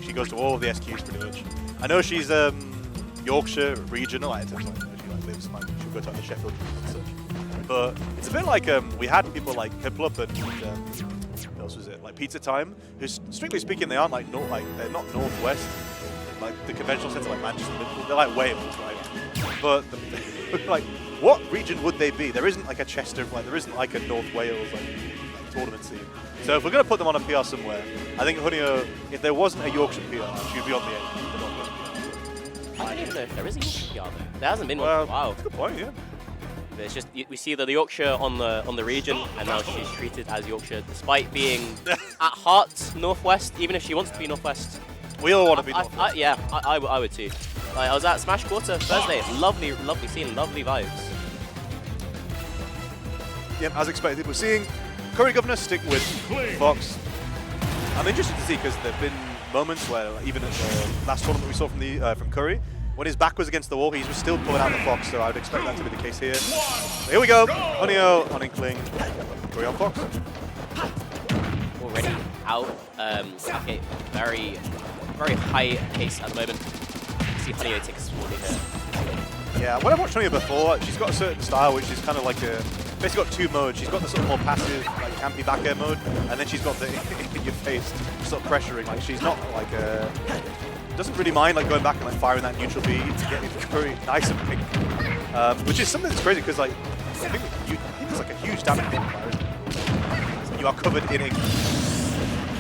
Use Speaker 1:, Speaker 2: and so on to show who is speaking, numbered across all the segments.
Speaker 1: she goes to all of the SQs pretty much. I know she's Yorkshire regional, like, she lives, like, she'll go to like, the Sheffield and such. But it's a bit like we had people like Piplup and what else was it? Like Pizza Time, who strictly speaking they aren't like they're not northwest, like the conventional sense of like Manchester, Liverpool. They're like Wales, right? But like, what region would they be? There isn't like a Chester, like there isn't like a North Wales like tournament scene. So if we're gonna put them on a PR somewhere, I think Hunio, if there wasn't a Yorkshire PR, she'd be on the end.
Speaker 2: I don't even know if there is a Yorkshire PR though. There hasn't been one
Speaker 1: Well,
Speaker 2: for a while.
Speaker 1: that's a good point, yeah.
Speaker 2: It's just we see the Yorkshire on the region, and now she's treated as Yorkshire, despite being at heart Northwest. Even if she wants to be Northwest,
Speaker 1: we all want to be Northwest.
Speaker 2: Yeah, I would too. Like, I was at Smash Quarter Thursday. Lovely scene, lovely vibes.
Speaker 1: Yeah, as expected, we're seeing CurryGovernor stick with Fox. I'm interested to see because there've been moments where, like, even at the last tournament we saw from Curry, when his back was against the wall, he was still pulling out the Fox, so I would expect that to be the case here. So here we go, Hunio on Inkling, Curry on Fox.
Speaker 2: Already out, okay, very high pace at the moment. You see Hunio take a small lead here.
Speaker 1: Yeah, when I've watched Hunio before, she's got a certain style which is kind of like basically got two modes. She's got the sort of more passive, like campy back air mode, and then she's got the in your face sort of pressuring. Like she's not like doesn't really mind like going back and like firing that neutral B to get into Curry nice and pink, which is something that's crazy because like I think it's like a huge damage multiplier, isn't it? So you are covered in ink.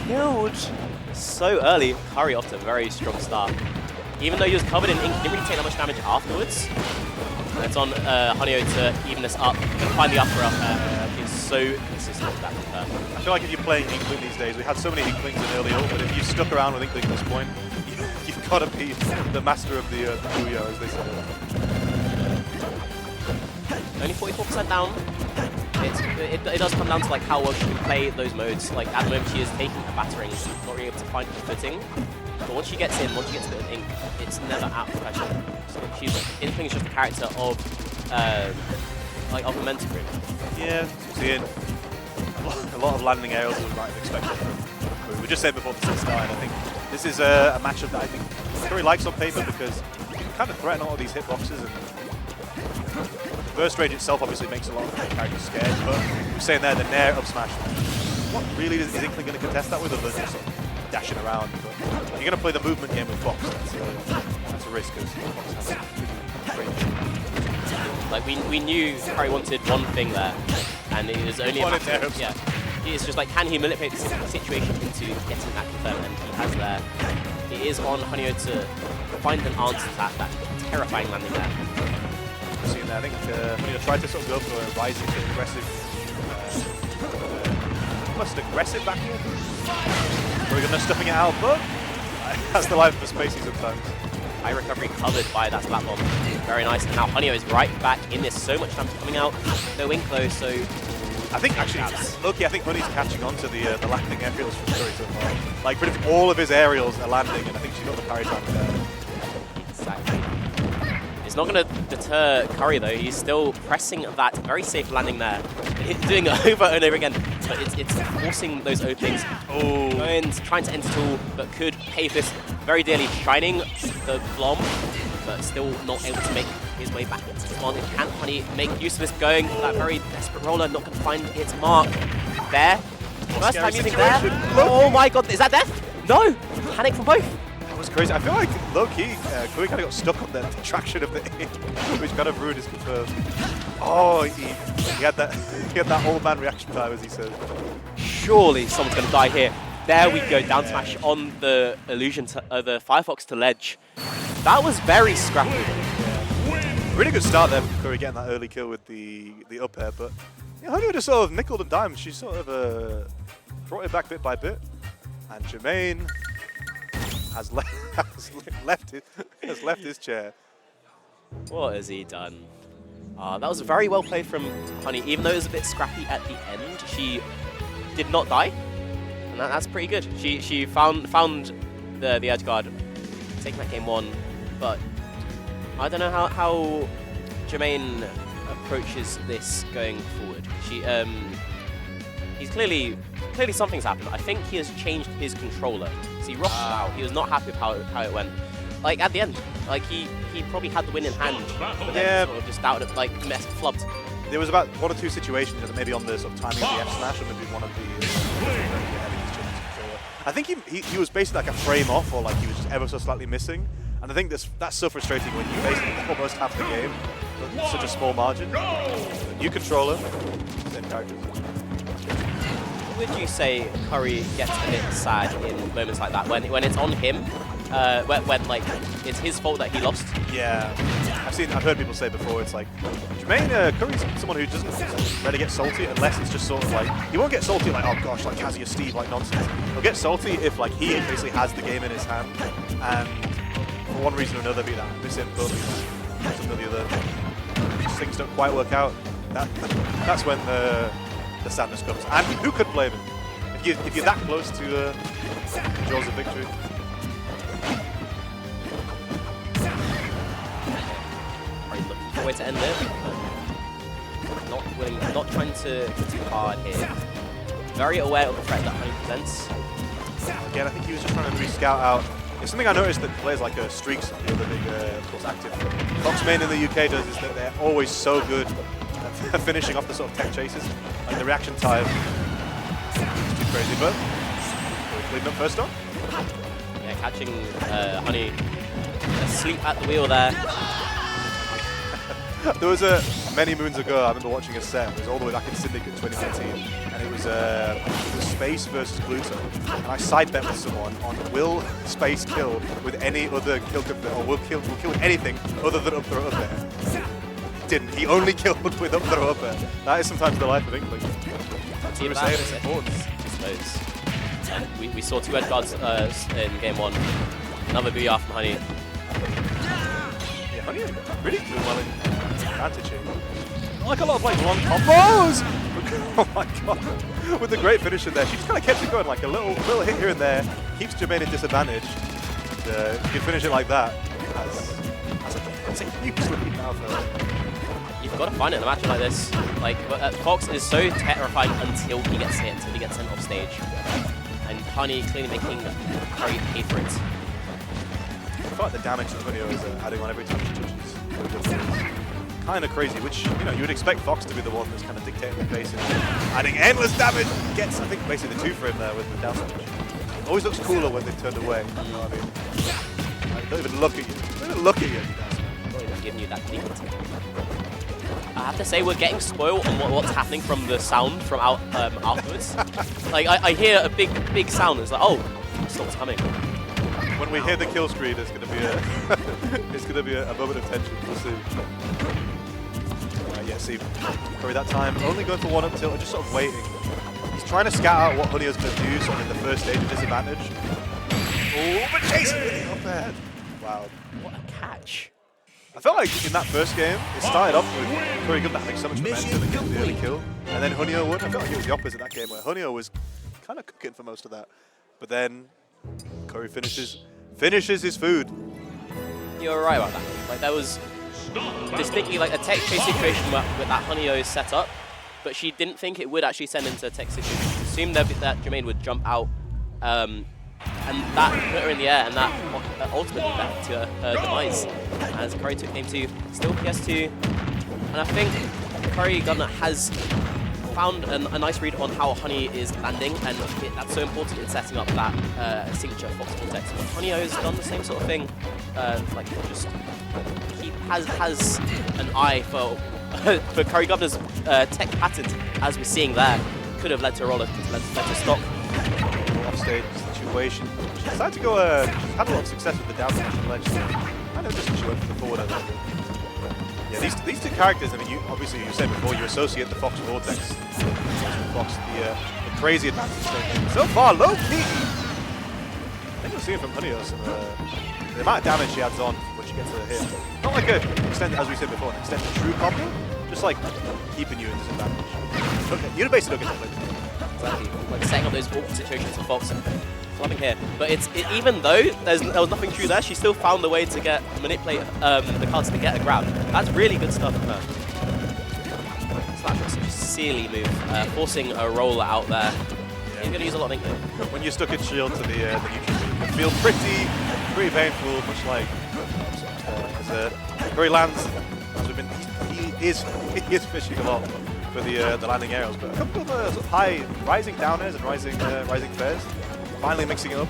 Speaker 2: Huge. So early, Curry off to a very strong start. Even though he was covered in ink, didn't really take that much damage afterwards. It's on Hunio to even this up and find the upper up. He's so consistent with that from her.
Speaker 1: I feel like if you're playing Inkling these days, we had so many Inklings in early ult, but if you've stuck around with Inkling at this point, you've got to be the master of the Booyah, as they say.
Speaker 2: Only 44% down. It does come down to like how well she can play those modes. Like at the moment she is taking a battering, not really able to find her footing. But once she gets in, once she gets a bit of ink, it's never out of pressure. So Inkling is just a character of momentum really.
Speaker 1: Yeah, seeing a lot of landing aerials we might have expected from Curry. We just said before the set started, I think this is a matchup that I think Curry likes on paper because you can kind of threaten all of these hitboxes, and the burst range itself obviously makes a lot of characters scared, but we're saying there the nair up smash. What really is Inkling going to contest that with, other than just sort of dashing around? But if you're going to play the movement game with Fox, that's a risk, because Fox has great range.
Speaker 2: Like we knew Curry wanted one thing there, and it was only a matter of, yeah. It's just like, can he manipulate the situation into getting that confirmed, and he has there. It is on Hunio to find an answer to that terrifying landing there.
Speaker 1: Seeing there, I think Hunio tried to sort of go for a rising aggressive, almost aggressive back here. CurryGovernor stuffing it out, but that's the life of the Spacey sometimes.
Speaker 2: High recovery covered by that splat bomb. Very nice. And now Hunio is right back in this. So much damage coming out. No ink though, so
Speaker 1: I think actually, Loki, I think Honey's catching on to the landing aerials from Curry so far. Like pretty much all of his aerials are landing, and I think she's got the parry time there.
Speaker 2: Exactly. It's not going to deter Curry though. He's still pressing that very safe landing there. Doing it over and over again, but it's forcing those openings. Oh, and trying to enter tool, but could pay for this very dearly. Shining the Blom, but still not able to make his way back into the spawn. Can Honey make use of this going for that very desperate roller? Not going to find its mark. There. First time using there. Oh my god, is that death? No! Panic from both.
Speaker 1: That was crazy. I feel like low-key, Curry kind of got stuck on the traction of the ink, which kind of ruined his confirm. Oh, he had that old man reaction time, as he said.
Speaker 2: Surely someone's going to die here. There we go, down smash on the illusion, the Firefox to ledge. That was very scrappy.
Speaker 1: Yeah. Really good start there from Curry getting that early kill with the up air, but Hunio just sort of nickeled and dimed. She sort of brought it back bit by bit, and Jermaine has left his chair.
Speaker 2: What has he done? That was very well played from Honey. Even though it was a bit scrappy at the end, she did not die, and that's pretty good. She found the edge guard, taking that game one, but I don't know how Jermaine approaches this going forward. he's clearly something's happened. I think he has changed his controller. So he rocked out. He was not happy with how it went. Like at the end, like he probably had the win in hand, but then sort of just doubted it, like flubbed.
Speaker 1: There was about 1 or 2 situations, maybe on the sort of timing of the F smash, or maybe one of the. I think he was basically like a frame off, or like he was just ever so slightly missing. And I think that's so frustrating when you basically almost half the game, but such a small margin. New controller, same characters.
Speaker 2: Would you say Curry gets a bit sad in moments like that when it's on him, when like it's his fault that he lost?
Speaker 1: Yeah, I've heard people say before. It's like Jermaine Curry's someone who doesn't really get salty unless it's just sort of like he won't get salty like oh gosh like Kazuya Steve like nonsense. He'll get salty if like he basically has the game in his hand and for one reason or another, be that miss input, some of the other things don't quite work out. That's when the sadness comes. And who could blame him? If you're that close to the jaws of victory.
Speaker 2: Probably looking for a way to end it. Not trying to hit too hard here. Very aware of the threat that Honey presents.
Speaker 1: Again, I think he was just trying to re-scout out. It's something I noticed that players like Streaks, the other big, of course, active Fox main in the UK does, is that they're always so good at finishing off the sort of tech chases. Like the reaction time is too crazy, but leading up first off.
Speaker 2: Yeah, catching Honey asleep at the wheel there.
Speaker 1: There was many moons ago, I remember watching a set, it was all the way back in Syndicate 2019, and it was Space versus Pluto, and I side bet with someone on will Space kill with any other kill confirm, or will kill with anything other than up throw up air. He didn't, he only killed with up throw up air. That is sometimes the life of Inkling.
Speaker 2: Team
Speaker 1: saying
Speaker 2: it's important, I suppose. And we saw 2 edge guards in game 1. Another booyah from Honey.
Speaker 1: Yeah, Honey really doing well in advantage here. I like a lot of like long combos! Oh my god. With the great finisher there, she just kind of kept it going, like a little hit here and there, keeps Jermaine at disadvantage. And, you can finish it like that. That's a huge lead now for her.
Speaker 2: You've got to find it in a match like this. Like, Fox is so terrifying until he gets hit, until he gets sent off stage. And Honey clearly making Curry pay for it.
Speaker 1: I feel like the damage that Honey is adding on every time she touches. Kind of crazy, which you would expect Fox to be the one that's kind of dictating the pace and adding endless damage. Gets, I think, basically the 2 frame there with the down smash. Always looks cooler when they've turned away. You know what I mean? Like, don't even look at you. Don't even look at you.
Speaker 2: Not even giving you that dignity. I have to say we're getting spoiled on what's happening from the sound from outwards. Like I hear a big sound. It's like oh, stop's coming.
Speaker 1: When we hear the kill screen, it's gonna be a moment of tension. We'll see. Yeah, see, Curry that time only going for 1 up tilt, just sort of waiting. He's trying to scout out what Honey is going to do, sort of in the first stage of disadvantage. Oh, but chasing it up ahead. Wow.
Speaker 2: What a catch.
Speaker 1: I felt like in that first game, it started off with CurryGovernor having so much momentum and getting the early kill, and then Hunio would. I felt like it was the opposite that game, where Hunio was kind of cooking for most of that. But then Curry finishes his food.
Speaker 2: You're right about that. Like there was distinctly like a tech chase situation with that Hunio set up, but she didn't think it would actually send into a tech situation. She assumed that Jermaine would jump out, and that put her in the air, and that ultimately led to her demise. As Curry took game 2, still PS2, and I think CurryGovernor has found a nice read on how Honey is landing, and that's so important in setting up that signature Fox Vortex. But Hunio has done the same sort of thing, like just he has an eye for CurryGovernor's tech patent, as we're seeing there. Could have led to a roller, led to stock.
Speaker 1: Offstage situation. She decided to go, had a lot of success with the down smash and ledge. I know just she went for the forward a little bit. Yeah, these 2 characters, I mean, you said before, you associate the Fox Vortex with Fox, the crazy advantage. So far, low key. I think we're seeing from Hunio the amount of damage she adds on when she gets a hit. Not like a extended, as we said before, an extended true combo, just like keeping you in disadvantage. You basically don't get to play.
Speaker 2: Exactly, like setting up those awkward situations for Fox and flubbing here. But even though there was nothing true there, she still found a way to manipulate the cards to get a grab. That's really good stuff from her. Slash silly move, forcing a roll out there. He's going to use a lot of Inkling.
Speaker 1: When you're stuck in shield to the neutral, it can feel pretty painful, much like as Curry lands. As we've been, he is fishing a lot for the landing arrows, but a couple of sort of high rising downers and rising fairs, finally mixing it up.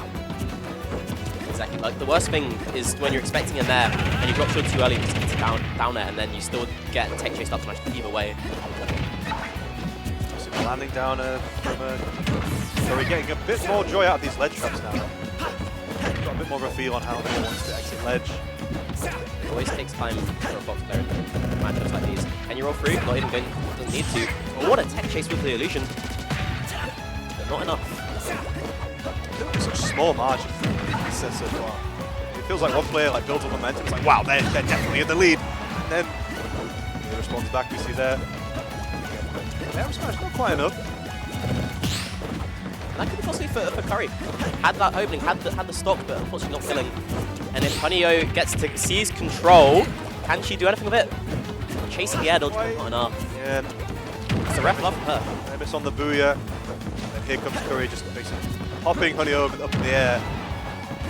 Speaker 2: Exactly. Like the worst thing is when you're expecting a nair and you drop shield too early, just into down air, and then you still get tech chased up smash either way.
Speaker 1: So landing down from Curry, getting a bit more joy out of these ledge traps now. Got a bit more of a feel on how he wants to exit ledge.
Speaker 2: It always takes time for a Fox player in matchups like these. Can you roll through? Not even going, doesn't need to. Oh, what a tech chase with the illusion. But not enough.
Speaker 1: Such small margins so far. It feels like one player like builds up momentum. It's like, wow, they're definitely in the lead. And then the response back we see there. Air smash not quite enough.
Speaker 2: That could be costly for Curry. Had that opening, had the stock, but unfortunately not killing. And if Honeyoo gets to seize control, can she do anything with it? Chasing the air dodge, not enough.
Speaker 1: Yeah.
Speaker 2: It's a ref love for her.
Speaker 1: They miss on the booyah. And here comes Curry just basically hopping Honeyoo up in the air.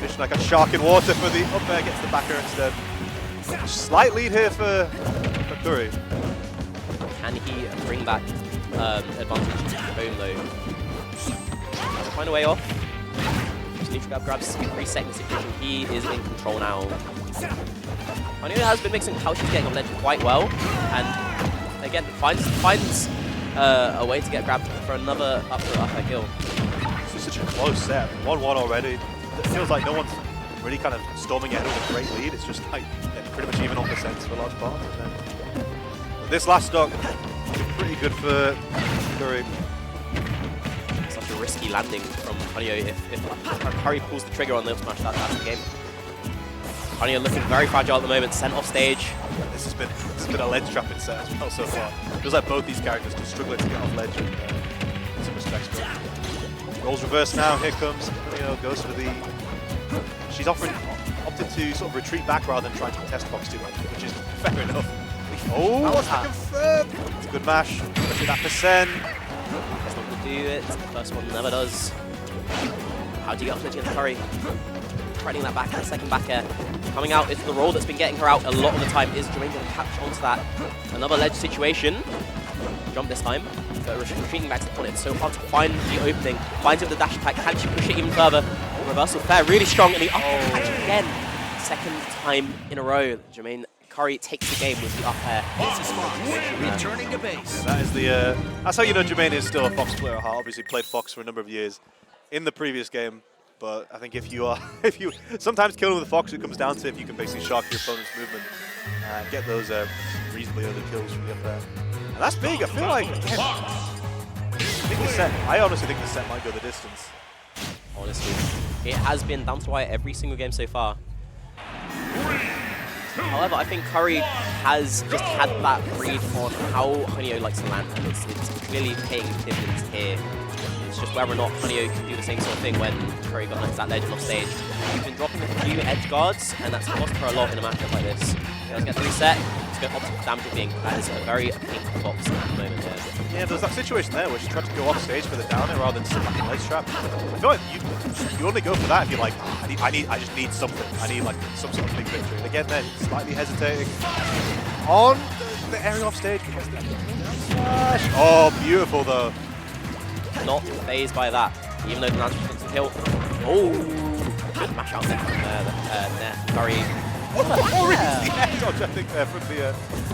Speaker 1: Fishing like a shark in water for the up air, gets the backer instead. Slight lead here for Curry.
Speaker 2: Can he bring that advantage home though? Find a way off. Just neutral grabs, resetting the situation. He is in control now. Honeyoo has been mixing how she's getting on ledge quite well, and again finds a way to get grabbed for another up air kill.
Speaker 1: This is such a close set, 1-1 already. It feels like no one's really kind of storming ahead with a great lead. It's just like pretty much even on percents for a large part. And then this last stock is pretty good for Curry.
Speaker 2: Such a risky landing from Honeyoo. If Curry pulls the trigger on the up smash, that's the game. Honeyoo looking very fragile at the moment, sent off stage.
Speaker 1: This has been a ledge trapping set as well so far. Feels like both these characters just struggling to get off ledge in some respects. Rolls reverse now, here comes Honeyoo, goes for the... She's opted to sort of retreat back rather than trying to contest Fox too much, which is fair enough. Oh, what's that confirmed? It's a good mash, especially that percent.
Speaker 2: That's not going to do it. The first one never does. How do you get off ledge against Curry? Threading that back, that second back air. Coming out is the roll that's been getting her out a lot of the time. Is Jermaine going to catch onto that? Another ledge situation. Jump this time. But retreating back to the corner. It's so hard to find the opening. Finds it with the dash attack. Can she push it even further? Reversal fair, really strong. And the up air catch again. Second time in a row. Jermaine Curry takes the game with the up air.
Speaker 3: Returning to base.
Speaker 1: Yeah, that is the. That's how you know Jermaine is still a Fox player at heart. Obviously played Fox for a number of years in the previous game. But I think if you sometimes killing with the Fox, it comes down to if you can basically shark your opponent's movement and get those reasonably early kills from the up there. And that's big. I feel like again, I honestly think the set might go the distance.
Speaker 2: Honestly, it has been down to wire every single game so far. However, I think Curry has just had that read on how Honeyoo likes to land, and it's clearly paying dividends here. It's just whether or not Honeyoo can do the same sort of thing when CurryGovernor is that legend off stage. He's been dropping a few edge guards, and that's cost her a lot in a matchup like this. He does get the reset. He's going to opt for damage being. That is a very painful box at the moment here.
Speaker 1: Yeah, there's that situation there where she tried to go off stage for the downer rather than sit back in ledge trap. I feel like you only go for that if you're like, I just need something. I need like some sort of big victory. And again, then slightly hesitating on the area off stage. Oh, beautiful though.
Speaker 2: Not phased by that, even though the Nance wants to kill. Oh, good mash out there from Curry.
Speaker 1: Oh, really? Yeah, dodge, I think, from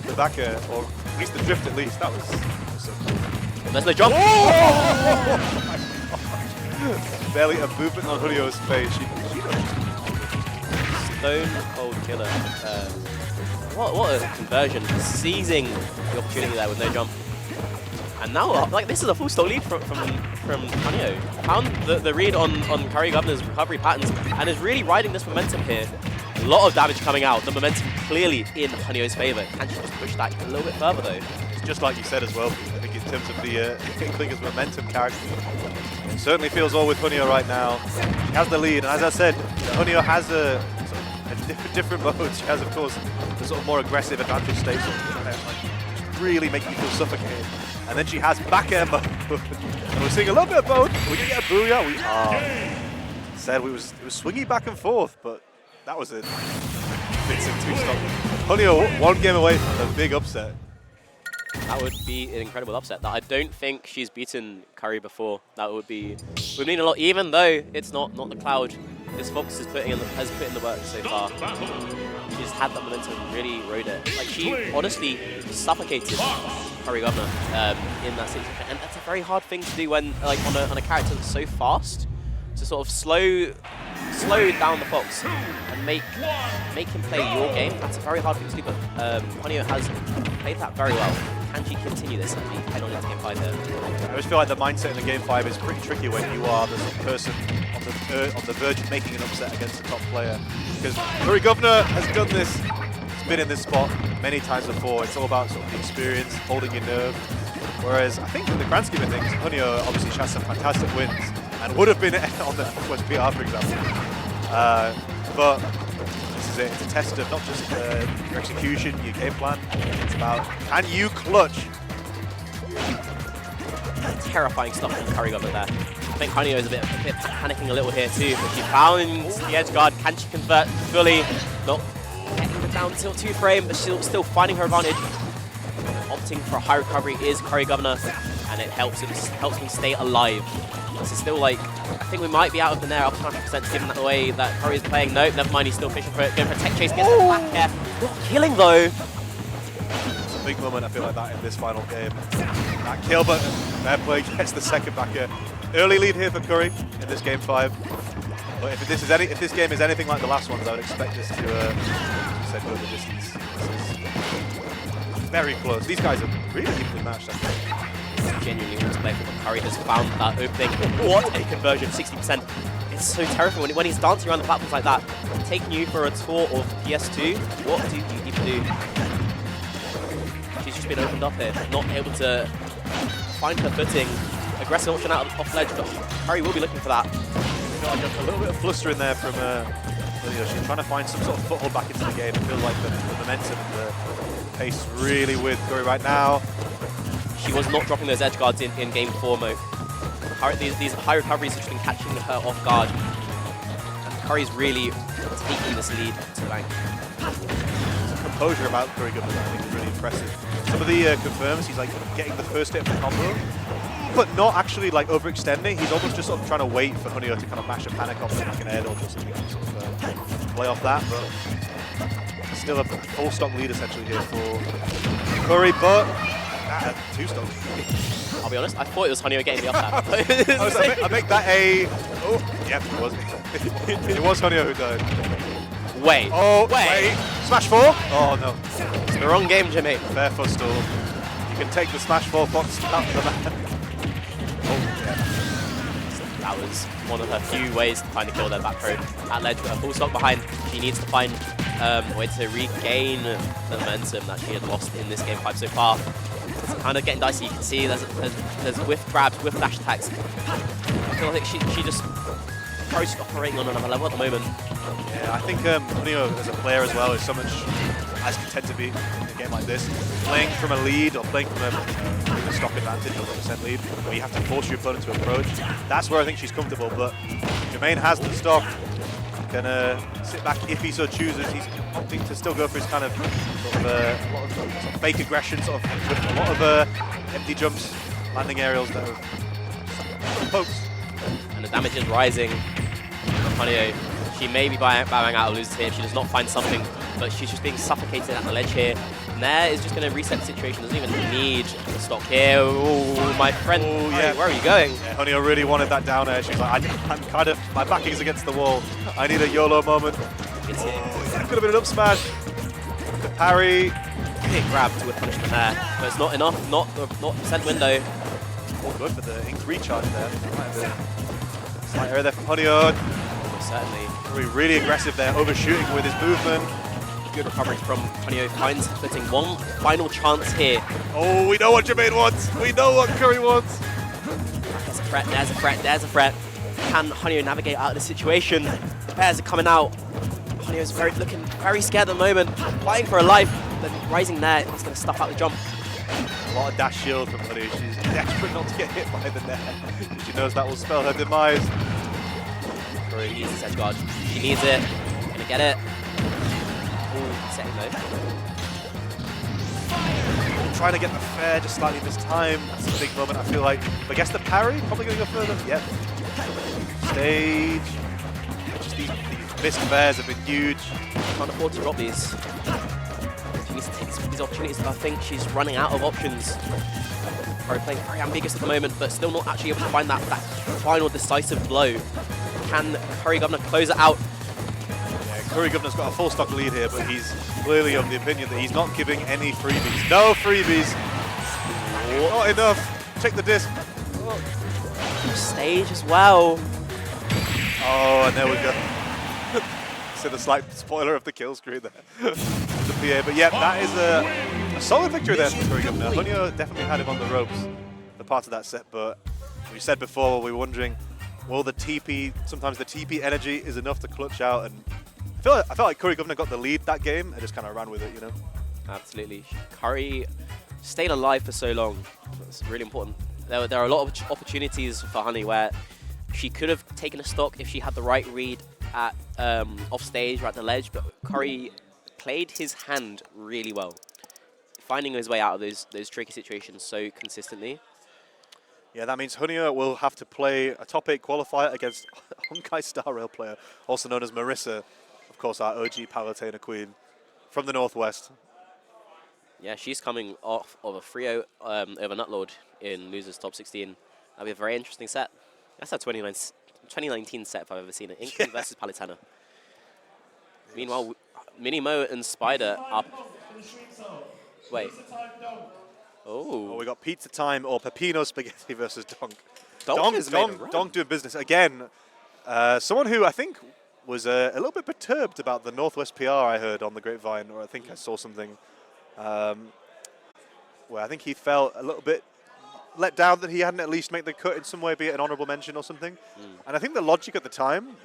Speaker 1: the back air, or at least the drift at least. That was so cool.
Speaker 2: There's no jump.
Speaker 1: Oh! Barely a movement on Honeyoo's face. She
Speaker 2: Stone cold killer. What a conversion. Seizing the opportunity there with no jump. And now, like, this is a full stock lead from Honeyoo. Found the read on CurryGovernor's recovery patterns and is really riding this momentum here. A lot of damage coming out. The momentum clearly in Honeyoo's favor. Can she just push that a little bit further though?
Speaker 1: It's just like you said as well. I think in terms of the Inkling as momentum character, it certainly feels all with Honeyoo right now. She has the lead, and as I said, Honeyoo has a different modes. She has, of course, the sort of more aggressive advantage states, like really making you feel suffocated. And then she has back air mode. And we're seeing a little bit of both. We can get a booyah. We said it was swingy back and forth, but that was a Vincent 2-stock. Hunio 1 game away from a big upset.
Speaker 2: That would be an incredible upset. That I don't think she's beaten Curry before. That would mean a lot, even though it's not the Cloud. This Fox has put in the work so far. She's had that momentum, really rode it. Like, she honestly suffocated CurryGovernor in that situation, and that's a very hard thing to do when, like, on a character that's so fast, to sort of slow down the Fox and make him play your game. That's a very hard thing to do, but Hunio has played that very well. Can she continue this and head on into Game 5 here?
Speaker 1: I always feel like the mindset in the Game 5 is pretty tricky when you are the sort of person on the verge of making an upset against a top player. Because CurryGovernor has done this, he's been in this spot many times before. It's all about sort of the experience, holding your nerve. Whereas I think in the grand scheme of things, Hunio obviously has some fantastic wins and would have been on the Conquest PR, for example. But this is it. It's a test of not just your execution, your game plan. It's about, can you clutch?
Speaker 2: Terrifying stuff from CurryGovernor there. I think Hunio is a bit panicking a little here too, but she found the edge guard. Can she convert fully? Not getting it down till 2 frame, but still finding her advantage. Opting for a high recovery is CurryGovernor, and it helps him stay alive. This is still like, I think we might be out of the Nair up to 100% given that the way that Curry is playing. Nope, never mind, he's still fishing for it. Going for a tech chase, gets the back air. Not killing though.
Speaker 1: It's a big moment, I feel like, that in this final game. That kill, but fair play, gets the second back air. Early lead here for Curry in this Game 5. But if this game is anything like the last ones, I would expect this to, as you said, go the distance. This is very close. These guys are really equally matched, I think.
Speaker 2: Genuinely wants to play for Curry has found that opening. What a conversion, 60%. It's so terrifying when he's dancing around the platforms like that. Taking you for a tour of PS2, what do you even do? She's just been opened up here, not able to find her footing. Aggressive option out of the off ledge, but Curry will be looking for that.
Speaker 1: A little bit of fluster in there from she's trying to find some sort of foothold back into the game. I feel like the momentum and the pace really with Curry right now.
Speaker 2: She was not dropping those edge guards in Game 4 mode. These high recoveries have just been catching her off guard. And Curry's really taking this lead to bank.
Speaker 1: The composure about CurryGovernor, I think, is really impressive. Some of the confirms, he's like getting the first hit of the combo, but not actually like overextending. He's almost just sort of trying to wait for Hunio to kind of mash a panic off him like an air dodge or something, and sort of play off that. But still a full stock lead essentially here for Curry, but 2-stock.
Speaker 2: I'll be honest, I thought it was Hunio getting the up there.
Speaker 1: I make that a... Oh, yep, it was. It was Hunio who died.
Speaker 2: Wait.
Speaker 1: Oh, wait. Smash 4? Oh, no.
Speaker 2: It's the wrong game, Jimmy.
Speaker 1: Fair footstool. You can take the Smash 4 Fox out the man. Oh, yeah.
Speaker 2: That was one of her few ways to find a kill there back row. At ledge with a full stock behind. She needs to find a way to regain the momentum that she had lost in this Game 5 so far. It's kind of getting dicey. You can see there's whiff grabs, whiff dash attacks. I feel like she just Curry's operating on another level at the moment.
Speaker 1: Yeah, I think Hunio as a player as well is so much as content to be in a game like this. Playing from a lead or playing from a stock advantage or 1% lead, where you have to force your opponent to approach. That's where I think she's comfortable, but Jermaine has the stock. Can sit back if he so chooses. He's opting to still go for his kind of a lot of, sort of fake aggression, with a lot of empty jumps, landing aerials that are pokes.
Speaker 2: And the damage is rising from Hunio. She may be bowing out of losers here if she does not find something, but she's just being suffocated at the ledge here. And there is just going to reset the situation. Doesn't even need the stock here. Oh, my friend. Oh, yeah. Where are you going?
Speaker 1: Yeah, Hunio really wanted that down air. She's like, I'm kind of, my back is against the wall. I need a YOLO moment.
Speaker 2: It's here.
Speaker 1: That could have been an up smash. The parry.
Speaker 2: Big grab to a punishment there, but it's not enough. Not percent window.
Speaker 1: Oh, good for the ink recharge there. That might have been a slight error there from Hunio.
Speaker 2: Certainly.
Speaker 1: Really aggressive there, overshooting with his movement.
Speaker 2: Good recovery from Hunio. Finds footing. One final chance here.
Speaker 1: Oh, we know what Jermaine wants. We know what Curry wants.
Speaker 2: There's a threat, there's a threat, there's a threat. Can Hunio navigate out of this situation? The pairs are coming out. Hunio's looking very scared at the moment, fighting for her life. Then rising there, he's going to stuff out the jump.
Speaker 1: A lot of dash shield from Honey. She's desperate not to get hit by the net. She knows that will spell her demise.
Speaker 2: She needs this edge guard. She needs it. Gonna get it. Ooh, setting though.
Speaker 1: Trying to get the fair, just slightly missed time. That's a big moment, I feel like. But I guess the parry, probably going to go further. Yep. Stage. Just these missed fairs have been huge.
Speaker 2: Can't afford to drop these. She needs to take these opportunities, but I think she's running out of options. Probably playing very ambiguous at the moment, but still not actually able to find that final decisive blow. Can CurryGovernor close it out?
Speaker 1: Yeah, CurryGovernor's got a full stock lead here, but he's clearly of the opinion that he's not giving any freebies. No freebies. Not enough. Check the disc.
Speaker 2: Stage as well.
Speaker 1: Oh, and there we go. So the slight spoiler of the kill screen there. The PA, but yeah, that is a solid victory there for CurryGovernor. Hunyo definitely had him on the ropes for part of that set, but we said before, we were wondering, will the TP, sometimes the TP energy is enough to clutch out, and I felt like CurryGovernor got the lead that game and just kind of ran with it, you know?
Speaker 2: Absolutely. Curry stayed alive for so long. That's really important. There are a lot of opportunities for Honey where she could have taken a stock if she had the right read at off stage or at the ledge, but Curry played his hand really well, finding his way out of those tricky situations so consistently.
Speaker 1: Yeah, that means Hunyo will have to play a top 8 qualifier against Honkai Star Rail player, also known as Marissa, of course our OG Palutena queen from the Northwest.
Speaker 2: Yeah, she's coming off of a 3-0 over Nutlord in Losers Top 16. That'll be a very interesting set. That's our 2019 set if I've ever seen it. Inkling versus Palutena. Meanwhile, Minimo and Spider up. Wait.
Speaker 1: Oh, we got Pizza Time or Pepino Spaghetti versus Donk.
Speaker 2: Donk
Speaker 1: doing business again. Someone who I think was a little bit perturbed about the Northwest PR I heard on the grapevine, or I think I saw something where I think he felt a little bit let down that he hadn't at least made the cut in some way, be it an honourable mention or something. And I think the logic at the time